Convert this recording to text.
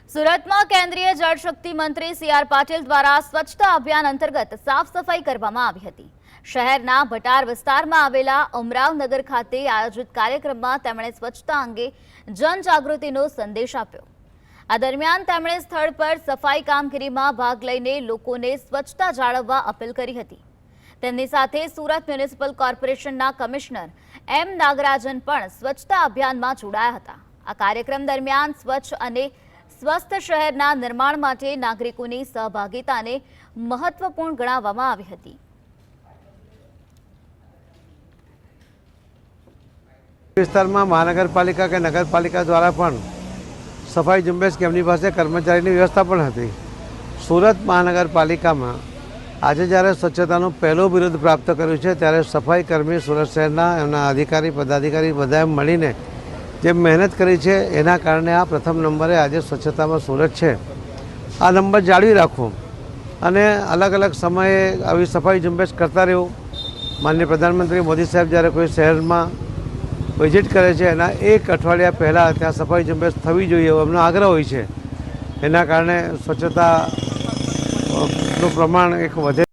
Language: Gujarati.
સુરતમાં કેન્દ્રીય જળશક્તિ મંત્રી સી.આર. પાટીલ દ્વારા સ્વચ્છતા અભિયાન અંતર્ગત સાફ સફાઈ કરવામાં આવી હતી। શહેરના ભટાર વિસ્તારમાં આવેલા ઉમરાવ નગર ખાતે આયોજિત કાર્યક્રમમાં તેમણે સ્વચ્છતા અંગે જનજાગૃતિનો સંદેશ આપ્યો। આ દરમિયાન તેમણે સ્થળ પર સફાઈ કામગીરીમાં ભાગ લઈને લોકોને સ્વચ્છતા જાળવવા અપીલ કરી હતી। તેમની સાથે સુરત મ્યુનિસિપલ કોર્પોરેશનના કમિશનર એમ નાગરાજન પણ સ્વચ્છતા અભિયાનમાં જોડાયા હતા। આ કાર્યક્રમ દરમિયાન સ્વચ્છ અને સ્વસ્થ શહેરના નિર્માણ માટે નાગરિકોની સહભાગિતાને મહત્વપૂર્ણ ગણાવવામાં આવી હતી। વિસ્તારમાં મહાનગરપાલિકા કે નગરપાલિકા દ્વારા પણ સફાઈ ઝુંબેશ કેમની પાસે કર્મચારીની વ્યવસ્થા પણ હતી। સુરત મહાનગરપાલિકામાં આજે જ્યારે સ્વચ્છતાનું પહેલું બિરુદ પ્રાપ્ત કર્યું છે ત્યારે સફાઈ કર્મી સુરત શહેરના એમના અધિકારી પદાધિકારી બધાએ મળીને જે મહેનત કરી છે એના કારણે આ પ્રથમ નંબરે આજે સ્વચ્છતામાં સુરત છે। આ નંબર જાળવી રાખવો અને અલગ અલગ સમયે આવી સફાઈ ઝુંબેશ કરતા રહેવું। માનનીય પ્રધાનમંત્રી મોદી સાહેબ જ્યારે કોઈ શહેરમાં વિઝિટ કરે છે એના એક અઠવાડિયા પહેલાં ત્યાં સફાઈ ઝુંબેશ થવી જોઈએ એવો એમનો આગ્રહ હોય છે। એના કારણે સ્વચ્છતાનું પ્રમાણ એક વધે।